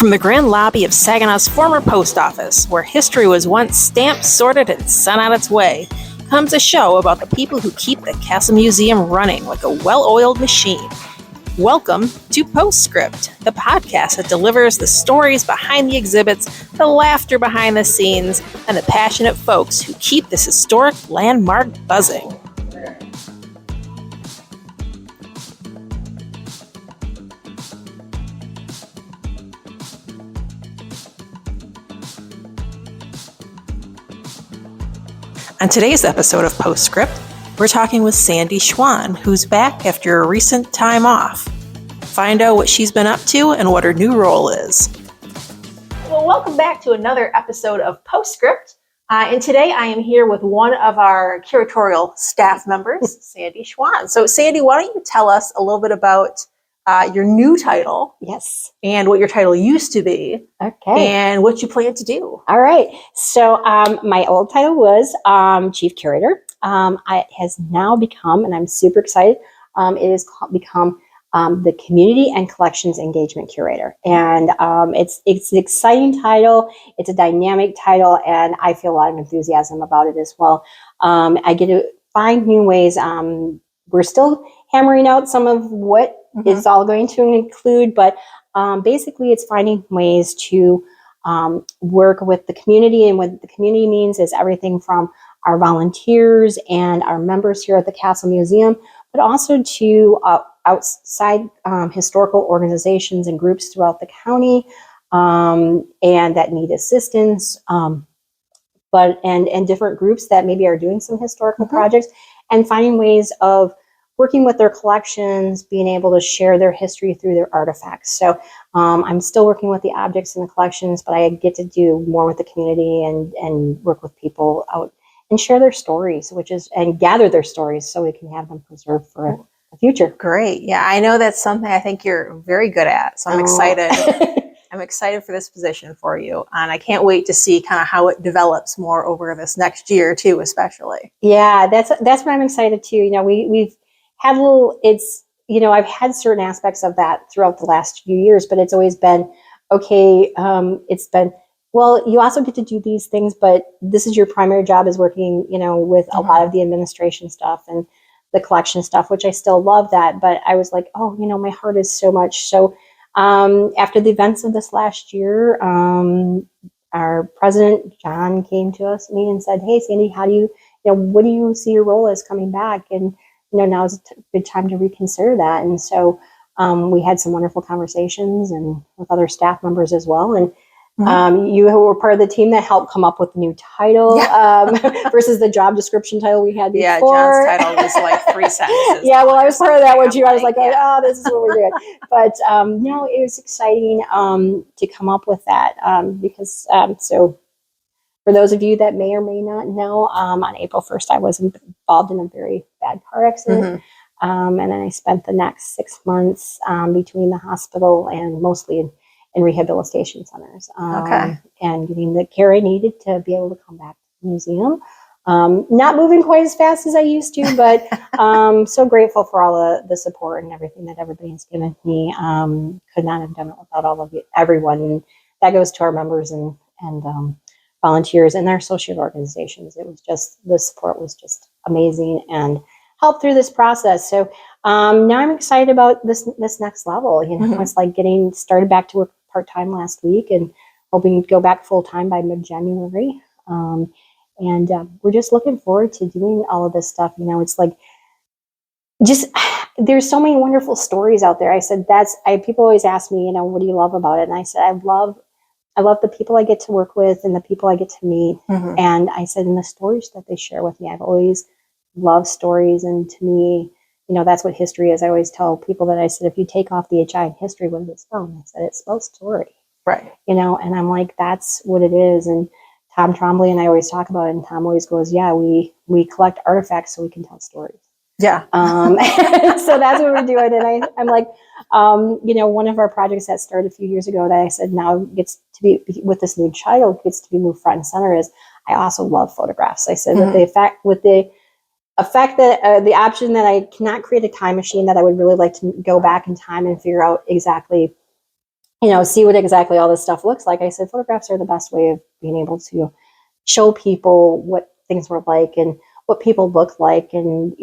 From the grand lobby of Saginaw's former post office, where history was once stamped, sorted, and sent on its way, comes a show about the people who keep the Castle Museum running like a well-oiled machine. Welcome to Postscript, the podcast that delivers the stories behind the exhibits, the laughter behind the scenes, and the passionate folks who keep this historic landmark buzzing. On today's episode of Postscript, we're talking with Sandy Schwan, who's back after a recent time off. Find out what she's been up to and what her new role is. Well, welcome back to another episode of Postscript. And today I am here with one of our curatorial staff members, Sandy Schwan. So Sandy, why don't you tell us a little bit about your new title? Yes. And what your title used to be. Okay. And what you plan to do. All right. So my old title was Chief Curator. It has now become, and I'm super excited, it has become the Community and Collections Engagement Curator. And it's an exciting title. It's a dynamic title, and I feel a lot of enthusiasm about it as well. I get to find new ways. We're still hammering out some of what it's all going to include, but basically it's finding ways to work with the community. And what the community means is everything from our volunteers and our members here at the Castle Museum, but also to outside historical organizations and groups throughout the county and that need assistance, and different groups that maybe are doing some historical projects, and finding ways of working with their collections, being able to share their history through their artifacts. So I'm still working with the objects in the collections, but I get to do more with the community and work with people out and share their stories, and gather their stories so we can have them preserved for the future. Great. Yeah, I know that's something I think you're very good at. So I'm excited. I'm excited for this position for you. And I can't wait to see kind of how it develops more over this next year too, especially. Yeah, that's what I'm excited to. We've had I've had certain aspects of that throughout the last few years, but it's always been, okay, well, you also get to do these things, but this is your primary job, is working, with a lot of the administration stuff and the collection stuff, which I still love that. But I was like, my heart is so much. So after the events of this last year, our president, John, came to me and said, hey, Sandy, how do what do you see your role as coming back? And now is a good time to reconsider that. And so we had some wonderful conversations and with other staff members as well. And you were part of the team that helped come up with the new title versus the job description title we had before. Yeah, John's title was like 3 sentences. Yeah, well, I was part of that one too. I was like, this is what we're doing. But it was exciting to come up with that because so for those of you that may or may not know, on April 1st, I was involved in a very bad car accident. And then I spent the next 6 months between the hospital and mostly in rehabilitation centers. And getting the care I needed to be able to come back to the museum. Not moving quite as fast as I used to, but so grateful for all the support and everything that everybody has given me. Could not have done it without all of everyone. And that goes to our members and volunteers and their associate organizations. It was just, the support was just amazing and helped through this process. So now I'm excited about this next level. It's like getting started back to work part-time last week and hoping to go back full-time by mid-January. And we're just looking forward to doing all of this stuff. It's like, there's so many wonderful stories out there. I said, people always ask me, what do you love about it? And I said, I love the people I get to work with and the people I get to meet. And I said, and the stories that they share with me, I've always loved stories. And to me, that's what history is. I always tell people that, I said, if you take off the HI in history, what does it spell? And I said, it spells story. Right. And I'm like, that's what it is. And Tom Trombley and I always talk about it. And Tom always goes, yeah, we collect artifacts so we can tell stories. Yeah. So that's what we're doing. And I'm like, one of our projects that started a few years ago that I said now gets to be, with this new child, gets to be moved front and center, is I also love photographs. I said with the effect that the option that I cannot create a time machine, that I would really like to go back in time and figure out exactly see what exactly all this stuff looks like. I said, photographs are the best way of being able to show people what things were like and what people look like, and,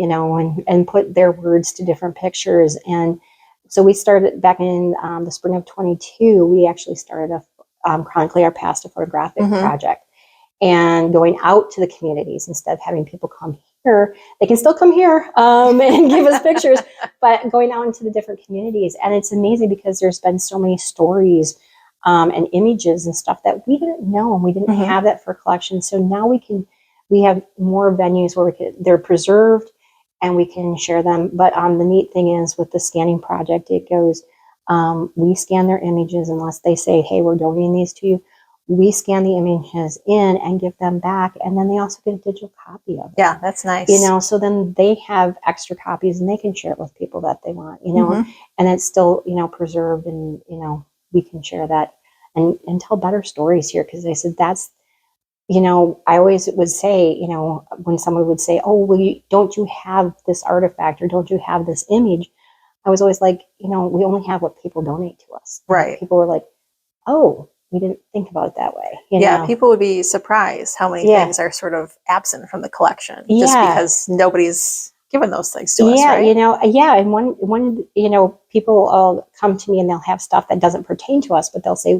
and put their words to different pictures. And so we started back in the spring of 22, we actually started Chronically Our Past, a photographic project, and going out to the communities instead of having people come here. They can still come here and give us pictures, but going out into the different communities. And it's amazing because there's been so many stories and images and stuff that we didn't know, and we didn't have that for collection. So now we have more venues where they're preserved and we can share them. But the neat thing is with the scanning project, it goes, we scan their images unless they say, hey, we're donating these to you. We scan the images in and give them back. And then they also get a digital copy of it. Yeah, that's nice. So then they have extra copies and they can share it with people that they want, and it's still, preserved, and, we can share that and tell better stories here. Cause I said, that's, I always would say, when someone would say, oh, well, don't you have this artifact or don't you have this image? I was always like, we only have what people donate to us. Right. People were like, oh, we didn't think about it that way. Yeah, people would be surprised how many things are sort of absent from the collection just because nobody's given those things to us, right? And when people come to me and they'll have stuff that doesn't pertain to us, but they'll say,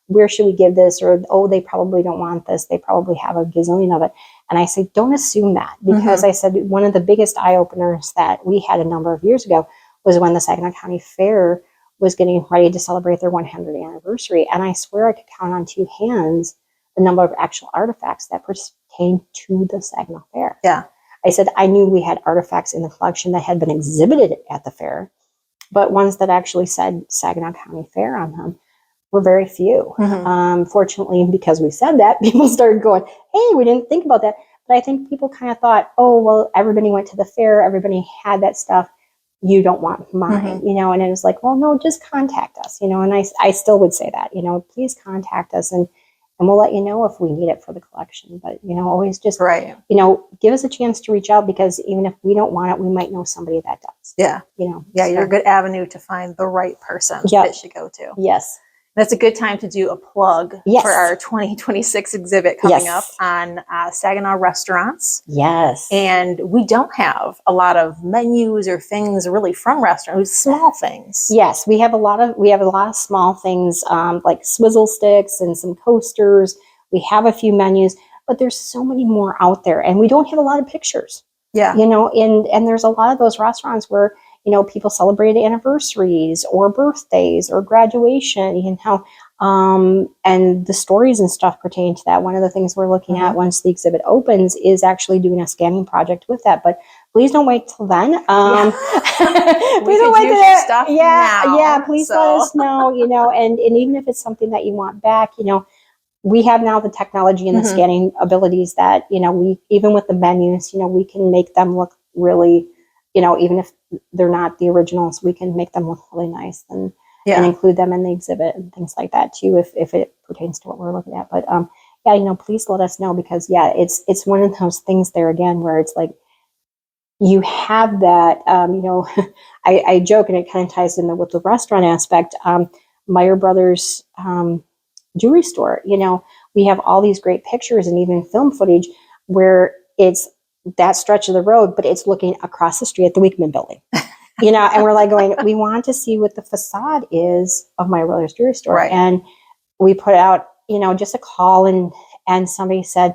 where should we give this? Or, oh, they probably don't want this. They probably have a gazillion of it. And I say, don't assume that, because I said one of the biggest eye openers that we had a number of years ago was when the Saginaw County Fair was getting ready to celebrate their 100th anniversary. And I swear I could count on two hands the number of actual artifacts that pertain to the Saginaw Fair. Yeah. I said, I knew we had artifacts in the collection that had been exhibited at the fair, but ones that actually said Saginaw County Fair on them were very few. Fortunately, because we said that, people started going, hey, we didn't think about that. But I think people kind of thought, oh, well, everybody went to the fair. Everybody had that stuff. You don't want mine, and it was like, well, no, just contact us, and I still would say that, please contact us and we'll let you know if we need it for the collection. But, always just, give us a chance to reach out, because even if we don't want it, we might know somebody that does. Yeah. You're a good avenue to find the right person that should go to. Yes. That's a good time to do a plug for our 2026 exhibit coming up on Saginaw restaurants. Yes. And we don't have a lot of menus or things really from restaurants, small things. Yes, we have a lot of small things, like swizzle sticks and some coasters. We have a few menus, but there's so many more out there, and we don't have a lot of pictures. Yeah. And there's a lot of those restaurants where people celebrate anniversaries or birthdays or graduation, and the stories and stuff pertain to that. One of the things we're looking at once the exhibit opens is actually doing a scanning project with that. But please don't wait till then. Please don't wait till that. Stuff Please let us know. And even if it's something that you want back, we have now the technology and the scanning abilities that we, even with the menus, we can make them look really. Even if they're not the originals, we can make them look really nice and include them in the exhibit and things like that too, if it pertains to what we're looking at. But please let us know, because it's one of those things there again where it's like you have that. I joke, and it kind of ties in with the restaurant aspect. Meyer Brothers jewelry store. We have all these great pictures and even film footage where it's that stretch of the road, but it's looking across the street at the Weekman building, and we're like going, we want to see what the facade is of my Brothers Jewelry Store. Right. And we put out, just a call, and somebody said,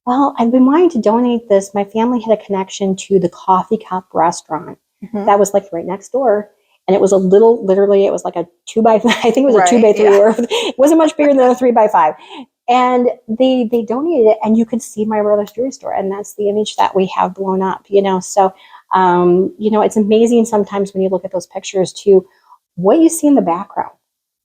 well, I've been wanting to donate this. My family had a connection to the Coffee Cup restaurant that was like right next door. And it was literally, it was like a 2x5. I think it was a 2x3, or it wasn't much bigger than a 3x5. And they donated it, and you could see my Brothers Jewelry Store, and that's the image that we have blown up. So it's amazing sometimes when you look at those pictures too, what you see in the background.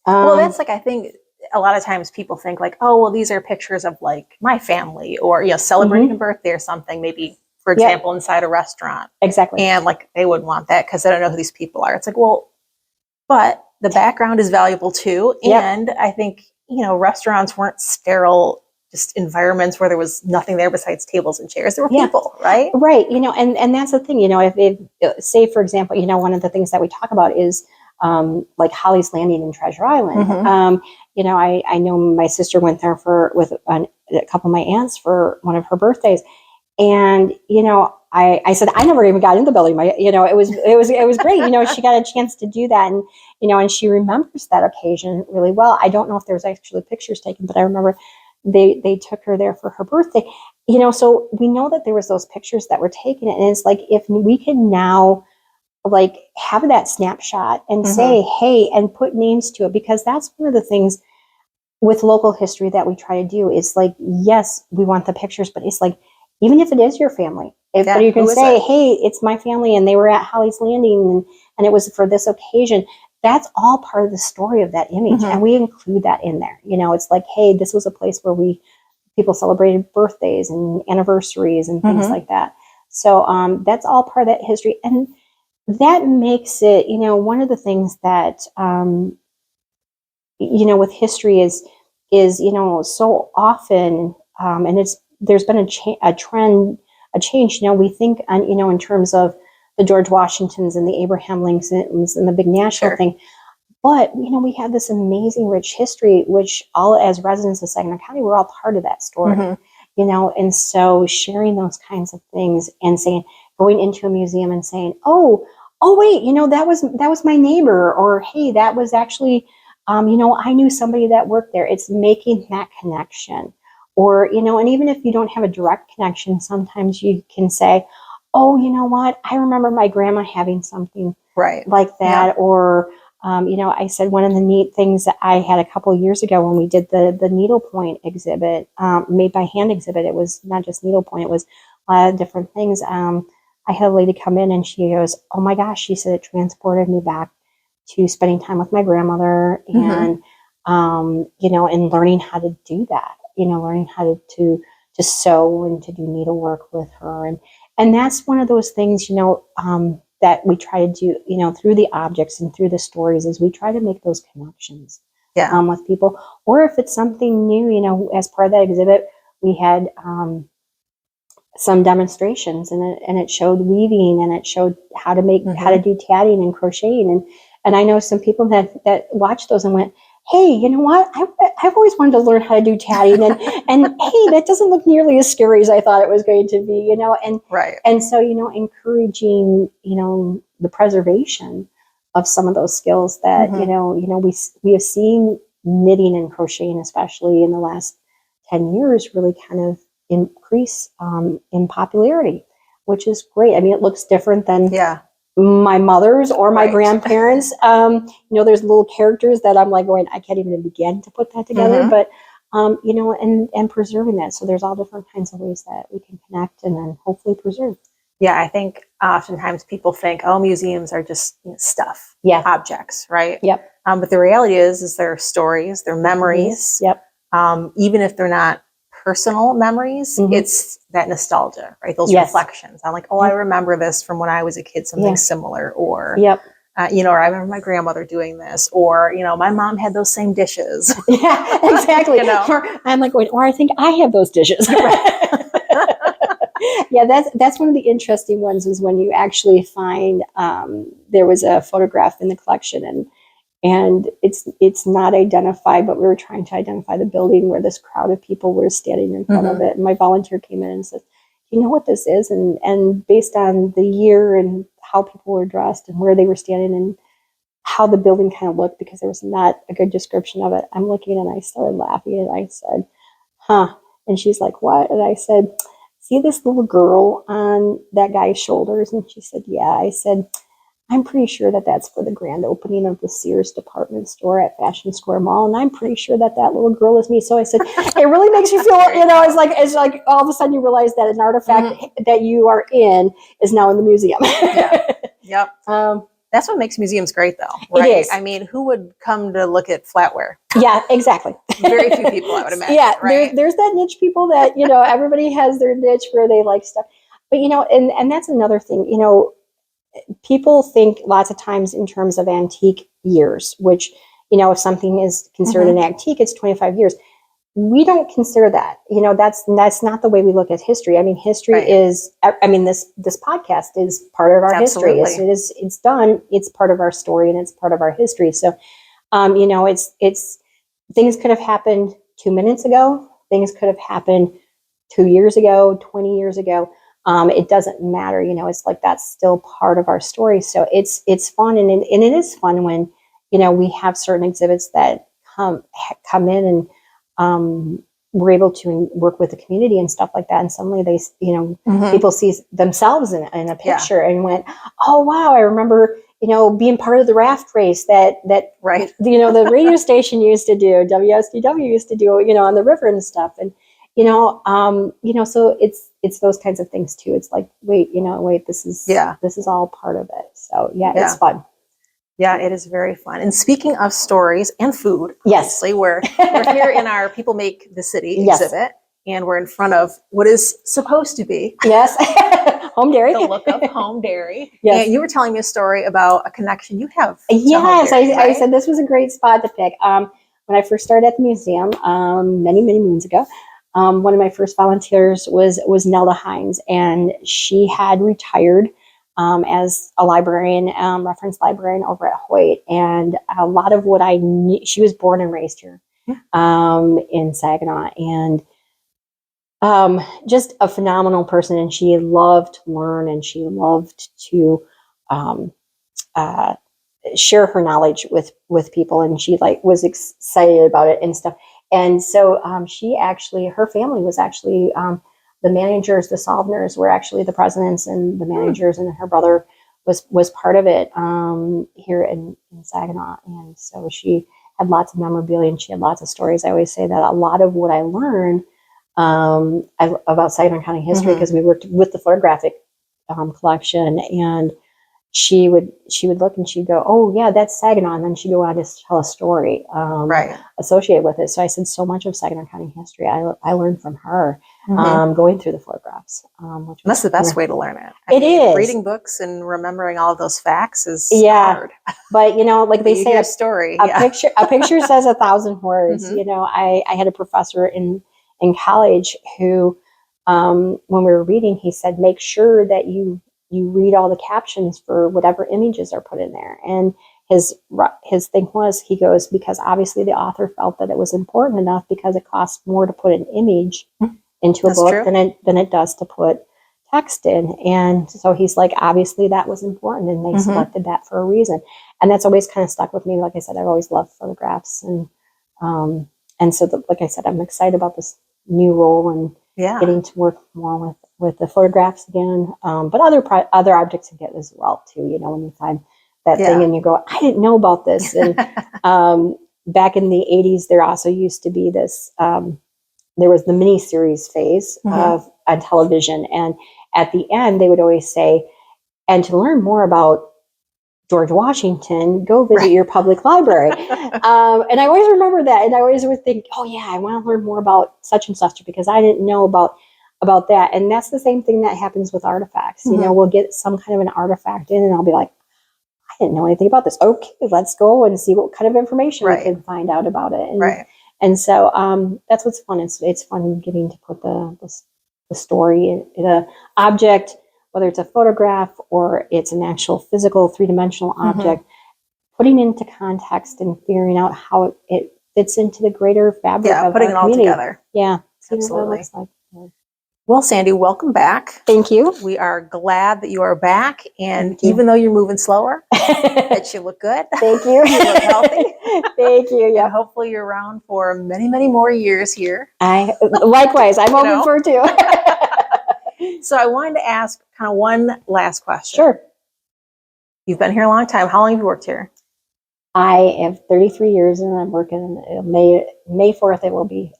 Well, that's like, I think a lot of times people think like, oh, well, these are pictures of like my family, or celebrating a birthday or something, maybe, for example, inside a restaurant. Exactly. And like they would want that because they don't know who these people are. It's like, well, but the background is valuable too. And I think restaurants weren't sterile, just environments where there was nothing there besides tables and chairs. There were people, right? Right. And that's the thing, if say, for example, one of the things that we talk about is like Holly's Landing in Treasure Island. Mm-hmm. You know, I know my sister went there with a couple of my aunts for one of her birthdays. And, you know, I said, I never even got in the building. You know, it was great. You know, she got a chance to do that. And, you know, and she remembers that occasion really well. I don't know if there's actually pictures taken, but I remember they took her there for her birthday, you know, so we know that there was those pictures that were taken. And it's like, if we can now like have that snapshot and say, hey, and put names to it, because that's one of the things with local history that we try to do is like, yes, we want the pictures, but it's like, even if it is your family, but you can say, hey, it's my family and they were at Holly's Landing and it was for this occasion. That's all part of the story of that image. And we include that in there. You know, it's like, hey, this was a place where people celebrated birthdays and anniversaries and things like that. So that's all part of that history. And that makes it, you know, one of the things that, you know, with history is, you know, so often, and there's been a trend, a change. You know, we think, you know, in terms of the George Washingtons and the Abraham Lincolns and the big national thing. But, you know, we have this amazing, rich history, which all as residents of Saginaw County, we're all part of that story, you know. And so sharing those kinds of things and saying, going into a museum and saying, oh, wait, you know, that was my neighbor, or, hey, that was actually, you know, I knew somebody that worked there. It's making that connection. Or, you know, and even if you don't have a direct connection, sometimes you can say, oh, you know what? I remember my grandma having something like that. Yeah. Or, you know, I said one of the neat things that I had a couple of years ago when we did the needlepoint exhibit, made by hand exhibit. It was not just needlepoint. It was a lot of different things. I had a lady come in and she goes, oh my gosh, she said it transported me back to spending time with my grandmother and, you know, and learning how to do that. You know, learning how to sew and to do needlework with her. And that's one of those things, you know, that we try to do, you know, through the objects and through the stories, is we try to make those connections with people. Or if it's something new, you know, as part of that exhibit, we had some demonstrations and it showed weaving and it showed how to make, how to do tatting and crocheting. And I know some people that watched those and went, hey, you know what? I've always wanted to learn how to do tatting, and hey, that doesn't look nearly as scary as I thought it was going to be, you know. And so, you know, encouraging, you know, the preservation of some of those skills that you know we have seen knitting and crocheting, especially in the last 10 years, really kind of increase in popularity, which is great. I mean, it looks different than my mother's or my grandparents. You know, there's little characters that I'm like going, I can't even begin to put that together, but, you know, and preserving that. So there's all different kinds of ways that we can connect and then hopefully preserve. Yeah, I think oftentimes people think, oh, museums are just, you know, stuff, objects, right? Yep. But the reality is they're stories, they're memories. Yep. Even if they're not personal memories, it's that nostalgia, right? Those reflections. I'm like, oh, I remember this from when I was a kid, something similar, or, you know, or I remember my grandmother doing this, or, you know, my mom had those same dishes. Yeah, exactly. You know? Or I'm like, or I think I have those dishes. Yeah, that's one of the interesting ones, is when you actually find, there was a photograph in the collection and it's not identified, but we were trying to identify the building where this crowd of people were standing in front of it. And my volunteer came in and said, you know what this is? And based on the year and how people were dressed and where they were standing and how the building kind of looked, because there was not a good description of it, I'm looking and I started laughing and I said, huh. And she's like, what? And I said, see this little girl on that guy's shoulders? And she said, yeah. I said, I'm pretty sure that that's for the grand opening of the Sears department store at Fashion Square Mall. And I'm pretty sure that little girl is me. So I said, it really makes you feel, you know, it's like all of a sudden you realize that an artifact that you are in is now in the museum. Yep. That's what makes museums great, though, right? It is. I mean, who would come to look at flatware? Yeah, exactly. Very few people, I would imagine. Yeah, right? there's that niche people that, you know, everybody has their niche where they like stuff. But, you know, and that's another thing, you know, people think lots of times in terms of antique years, which, you know, if something is considered an antique, it's 25 years. we don't consider that, that's not the way we look at history. I mean, history is, this podcast is part of our history. It's done. It's part of our story and it's part of our history. So, it's things could have happened 2 minutes ago. Things could have happened 2 years ago, 20 years ago. It doesn't matter. It's like, that's still part of our story. So it's fun. And it is fun when, we have certain exhibits that come in and, we're able to work with the community and stuff like that. And suddenly they, people see themselves in a picture and went, oh, wow, I remember, being part of the raft race that the radio station used to do, WSDW used to do, on the river and stuff. And, so it's those kinds of things too. It's like, wait, this is all part of it. So it's fun. Yeah, it is very fun. And speaking of stories and food, yes, we're here in our People Make the City exhibit, and we're in front of what is supposed to be home dairy. The look of home dairy. Yes. And you were telling me a story about a connection you have. Yes, dairy, I said this was a great spot to pick. When I first started at the museum, many moons ago, one of my first volunteers was Nelda Hines, and she had retired as a librarian, reference librarian over at Hoyt. And a lot of what I knew, she was born and raised here in Saginaw, and just a phenomenal person. And she loved to learn, and she loved to share her knowledge with people. And she was excited about it and stuff. And so she actually, her family was actually the managers, the Salvners were actually the presidents and the managers, and her brother was part of it here in Saginaw. And so she had lots of memorabilia and she had lots of stories. I always say that a lot of what I learned about Saginaw County history, because we worked with the photographic collection, and she would look and she'd go, oh yeah, that's Saginaw. And then she'd go on to tell a story associated with it. So I said, so much of Saginaw County history I learned from her, going through the photographs. That's the best way to learn it. It is. Reading books and remembering all of those facts is hard. But like they say, a story. A picture says 1,000 words. I had a professor in college who, when we were reading, he said, make sure that you read all the captions for whatever images are put in there. And his thing was, he goes, because obviously the author felt that it was important enough, because it costs more to put an image into a book than it does to put text in. And so he's like, obviously that was important, and they selected that for a reason. And that's always kind of stuck with me. Like I said, I've always loved photographs, and so like I said, I'm excited about this new role and getting to work more with the photographs again, but other objects again as well too. When you find that thing and you go, I didn't know about this. And back in the 80s, there also used to be this. There was the miniseries phase on television, and at the end they would always say, and to learn more about George Washington, go visit your public library. And I always remember that. And I always would think, oh yeah, I want to learn more about such and such, because I didn't know about that. And that's the same thing that happens with artifacts. We'll get some kind of an artifact in, and I'll be like, I didn't know anything about this. Okay, let's go and see what kind of information we can find out about it. And, and so that's what's fun. It's fun getting to put the story in an object, whether it's a photograph or it's an actual physical three-dimensional object, putting into context and figuring out how it fits into the greater fabric of putting it all together. Yeah, absolutely. Well, Sandy, welcome back. Thank you. We are glad that you are back, and even though you're moving slower, that you look good. Thank you. You look healthy. Thank you. Yeah. And hopefully you're around for many, many more years here. Likewise, I'm hoping for too. So I wanted to ask kind of one last question. Sure. You've been here a long time. How long have you worked here? I have 33 years, and I'm working. May 4th, it will be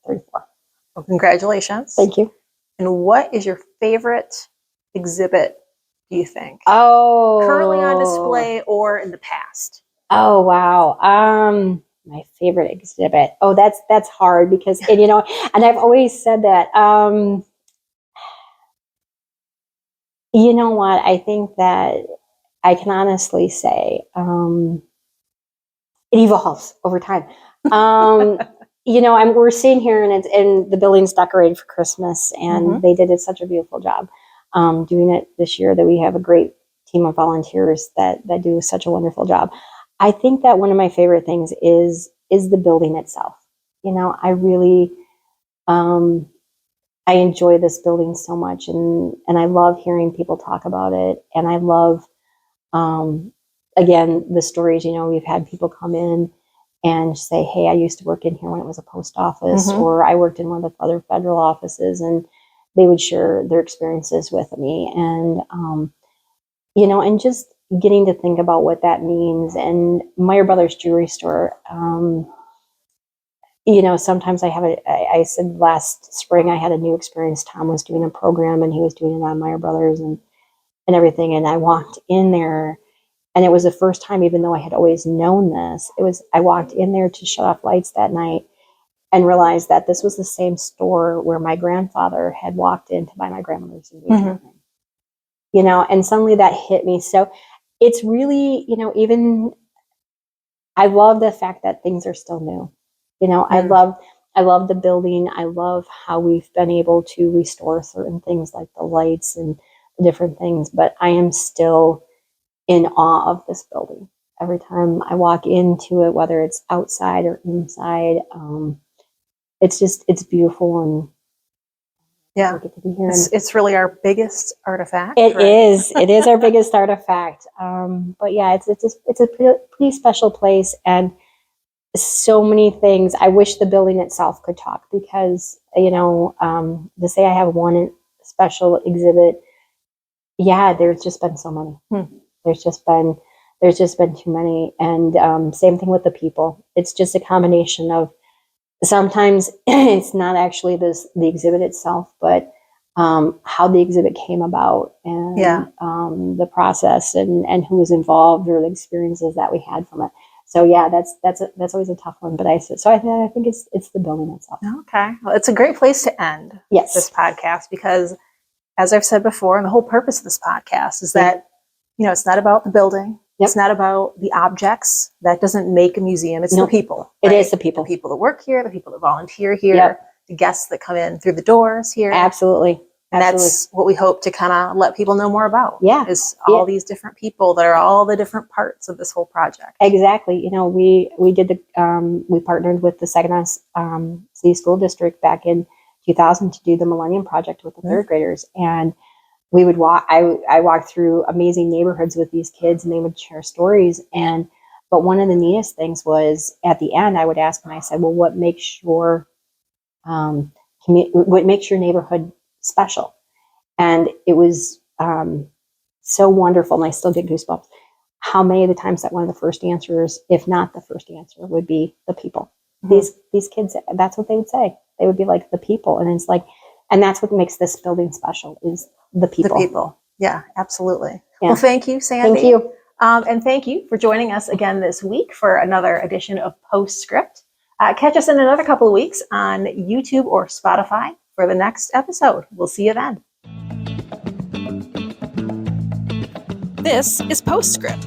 34. Well, congratulations. Thank you. And what is your favorite exhibit, do you think? Oh. Currently on display or in the past? Oh, wow. My favorite exhibit. Oh, that's hard, because, and I've always said that, you know what? I think that I can honestly say it evolves over time. we're sitting here and the building's decorated for Christmas, and they did such a beautiful job doing it this year that we have a great team of volunteers that do such a wonderful job. I think that one of my favorite things is the building itself. I really, I enjoy this building so much, and I love hearing people talk about it. And I love, again, the stories. We've had people come in and say, "Hey, I used to work in here when it was a post office, or I worked in one of the other federal offices," and they would share their experiences with me, and and just getting to think about what that means. And Meyer Brothers Jewelry Store. Sometimes I said last spring I had a new experience. Tom was doing a program and he was doing it on Meyer Brothers and everything. And I walked in there, and it was the first time, even though I had always known this, I walked in there to shut off lights that night and realized that this was the same store where my grandfather had walked in to buy my grandmother's engagement ring. And suddenly that hit me. So it's really, even I love the fact that things are still new. I love the building. I love how we've been able to restore certain things like the lights and the different things, but I am still in awe of this building. Every time I walk into it, whether it's outside or inside, it's beautiful, and yeah, get to be here. It's really our biggest artifact. It is our biggest artifact. But yeah, it's a pretty special place, and so many things. I wish the building itself could talk, because to say I have one special exhibit, there's just been so many. There's just been too many. And same thing with the people. It's just a combination of, sometimes it's not actually the exhibit itself, but how the exhibit came about, and the process, and who was involved, or the experiences that we had from it. So yeah, that's always a tough one. But I think it's the building itself. Okay, well, it's a great place to end this podcast, because, as I've said before, and the whole purpose of this podcast is that it's not about the building. It's not about the objects. That doesn't make a museum. It's the people. Right? It is the people. The people that work here, the people that volunteer here, the guests that come in through the doors here. Absolutely. And that's what we hope to kind of let people know more about. Is all these different people that are all the different parts of this whole project. Exactly. We did we partnered with the Saginaw City School District back in 2000 to do the Millennium Project with the third graders, and we would walk. I walked through amazing neighborhoods with these kids, and they would share stories. But one of the neatest things was, at the end, I would ask them. I said, "Well, what makes your neighborhood special?" And it was so wonderful, and I still get goosebumps. How many of the times that one of the first answers, if not the first answer, would be the people. These kids, that's what they would say. They would be like, the people, and it's like, and that's what makes this building special, is the people. The people. Yeah, absolutely. Yeah. Well, thank you, Sandy. Thank you. And thank you for joining us again this week for another edition of Postscript. Catch us in another couple of weeks on YouTube or Spotify for the next episode. We'll see you then. This is Postscript,